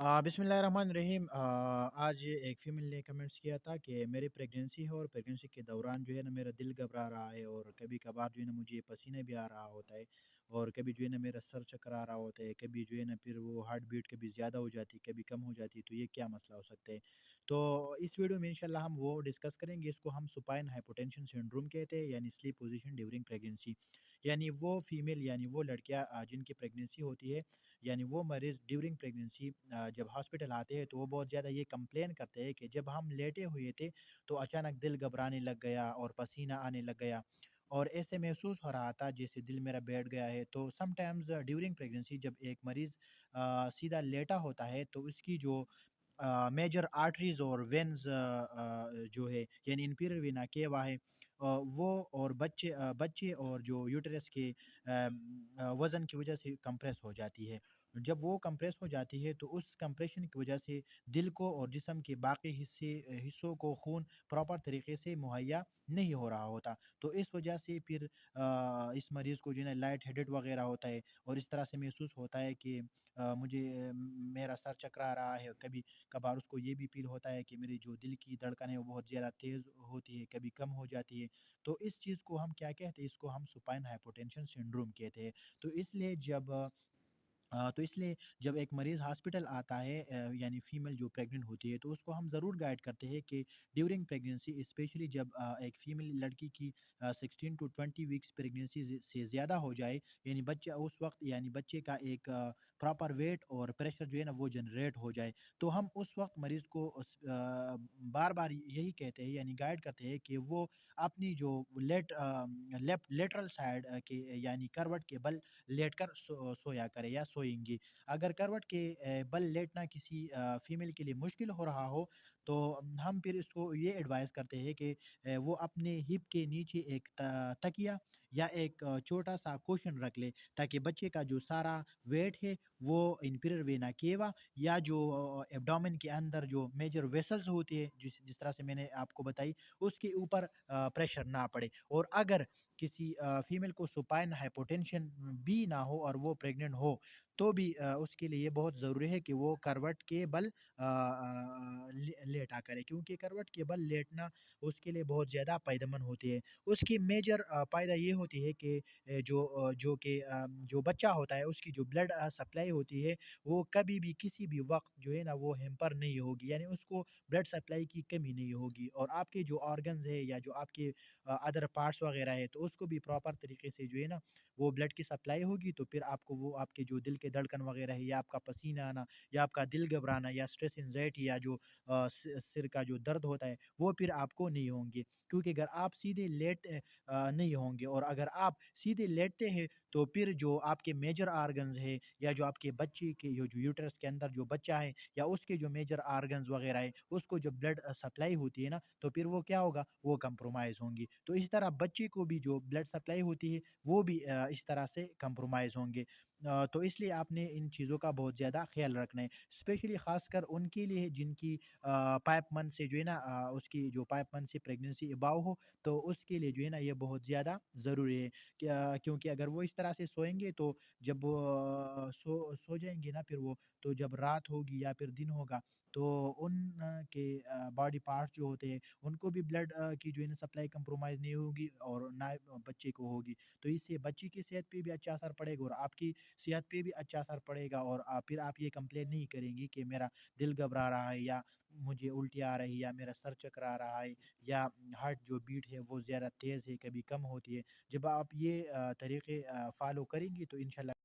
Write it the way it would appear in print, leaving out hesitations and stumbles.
बिस्मिल्लाहिर्रहमानिर्रहीम। आज एक फ़ीमेल ने कमेंट्स किया था कि मेरी प्रेगनेंसी है और प्रेगनेंसी के दौरान जो है ना मेरा दिल घबरा रहा है और कभी-कभार जो है ना मुझे पसीने भी आ रहा होता है और कभी जो है ना मेरा सर चकरा रहा होता है, कभी जो है ना फिर वो हार्ट बीट कभी ज़्यादा हो जाती है, कभी कम हो जाती है, तो ये क्या मसला हो सकता है? तो इस वीडियो में इंशाल्लाह हम वो डिस्कस करेंगे, इसको हम सुपाइन हाइपोटेंशन सिंड्रोम कहते हैं यानी स्लीप पोज़ीशन ड्यूरिंग प्रेगनेंसी। यानी वो फीमेल यानी वो लड़कियाँ जिनकी प्रेगनेंसी होती है यानी वो मरीज़ ड्यूरिंग प्रेगनेंसी जब हॉस्पिटल आते हैं तो वो बहुत ज़्यादा ये कंप्लेन करते हैं कि जब हम लेटे हुए थे तो अचानक दिल घबराने लग गया और पसीना आने लग गया और ऐसे महसूस हो रहा था जैसे दिल मेरा बैठ गया है। तो समटाइम्स ड्यूरिंग प्रेगनेंसी जब एक मरीज़ सीधा लेटा होता है तो उसकी जो मेजर आर्टरीज़ और वेन्स जो है यानी इंफीरियर वेना केवा है, वो और बच्चे और जो यूटेरस के वज़न की वज़ह से कंप्रेस हो जाती है। जब वो कंप्रेस हो जाती है तो उस कंप्रेशन की वज़ह से दिल को और जिस्म के बाकी हिस्सों को खून प्रॉपर तरीके से मुहैया नहीं हो रहा होता। तो इस वज़ह से फिर इस मरीज़ को जो है ना लाइट हेडेड वग़ैरह होता है और इस तरह से महसूस होता है कि मुझे मेरा सर चकरा रहा है। कभी-कभार उसको ये भी फ़ील होता है कि मेरी जो दिल की धड़कन है वो बहुत ज़्यादा तेज़ होती है, कभी कम हो जाती है। तो इस चीज़ को हम क्या कहते हैं, इसको हम सुपाइन हाइपोटेंशन सिंड्रोम कहते हैं। तो इसलिए जब एक मरीज़ हॉस्पिटल आता है यानी फ़ीमेल जो प्रेग्नेंट होती है तो उसको हम ज़रूर गाइड करते हैं कि ड्यूरिंग प्रेगनेंसी स्पेशली जब एक फ़ीमेल लड़की की 16 टू 20 वीक्स प्रेगनेंसी से ज़्यादा हो जाए, यानी बच्चा उस वक़्त यानी बच्चे का एक प्रॉपर वेट और प्रेशर जो है ना वो जनरेट हो जाए। तो हम उस वक़्त मरीज़ को बार-बार यही कहते हैं यानी गाइड करते हैं कि वो अपनी जो लेफ्ट लेटरल साइड के यानी करवट के बल लेटकर सोया करे या सोएँगी। अगर करवट के बल लेटना किसी फीमेल के लिए मुश्किल हो रहा हो, तो हम फिर इसको ये एडवाइस करते हैं कि वो अपने हिप के नीचे एक त तकिया या एक छोटा-सा कुशन रख ले, ताकि बच्चे का जो सारा वेट है, वो इंफीरियर वेना केवा या जो एब्डोमेन के अंदर जो मेजर वेसल्स होती है, जिस जिस तरह से मैंने आपको बताई, उसके ऊपर प्रेशर ना पड़े। और अगर किसी फीमेल को सुपाइन हाइपोटेंशन भी ना हो और वो प्रेग्नेंट हो, तो भी उसके लिए बहुत ज़रूरी है कि वो करवट के बल लेटा करे, क्योंकि करवट के बल लेटना उसके लिए बहुत ज़्यादा फ़ायदेमंद होती है। उसकी मेजर फ़ायदा ये होती है कि जो बच्चा होता है उसकी जो ब्लड सप्लाई होती है, वो कभी भी किसी भी वक़्त जो है ना वो हैम्पर नहीं होगी, यानी उसको ब्लड सप्लाई की कमी नहीं होगी और आपके जो ऑर्गन्स है या जो आपके अदर पार्ट्स वगैरह है, तो उसको भी प्रॉपर तरीके से जो है ना वो ब्लड की सप्लाई होगी, तो फिर आपको वो आपके जो दिल के धड़कन वगैरह है या आपका पसीना आना या आपका दिल घबराना या स्ट्रेस एंजाइटी या जो सिर का जो दर्द होता है वो फिर आपको नहीं होंगे। क्योंकि अगर आप सीधे नहीं होंगे और अगर आप सीधे लेटते हैं तो फिर जो आपके मेजर ऑर्गन्स है या जो आपके बच्चे के जो यूटरस के अंदर जो बच्चा है या उसके जो मेजर ऑर्गन्स वगैरह है, उसको जब ब्लड सप्लाई होती है ना, तो फिर वो क्या होगा, वो कंप्रोमाइज़ होंगी। तो इसी तरह बच्चे को भी जो ब्लड सप्लाई होती है, वो भी इस तरह से कंप्रोमाइज़ होंगे। तो इसलिए आपने इन चीज़ों का बहुत ज़्यादा ख़्याल रखना है। स्पेशली ख़ासकर उनके लिए जिनकी पाइप मंथ से जो है ना उसकी जो पाइप मंथ से प्रेगनेंसी अबाव हो, तो उसके लिए जो है ना ये बहुत ज़्यादा ज़रूरी है। क्योंकि अगर वो इस तरह से सोएँगे तो जब वो सो जाएँगे ना फिर वो, तो जब रात होगी या फिर दिन होगा, तो के बॉडी पार्ट्स जो होते हैं, उनको भी ब्लड की जो है ना सप्लाई कंप्रोमाइज़ नहीं होगी और ना बच्चे को होगी। तो इससे बच्चे की सेहत पे भी अच्छा असर पड़ेगा और आपकी सेहत पे भी अच्छा असर पड़ेगा और फिर आप ये कंप्लेन नहीं करेंगी कि मेरा दिल घबरा रहा है या मुझे उल्टी आ रही है या मेरा सर चकरा रहा है या हार्ट जो बीट है वो ज़्यादा तेज़ है, कभी कम होती है। जब आप ये तरीके फ़ॉलो करेंगी तो इंशाल्लाह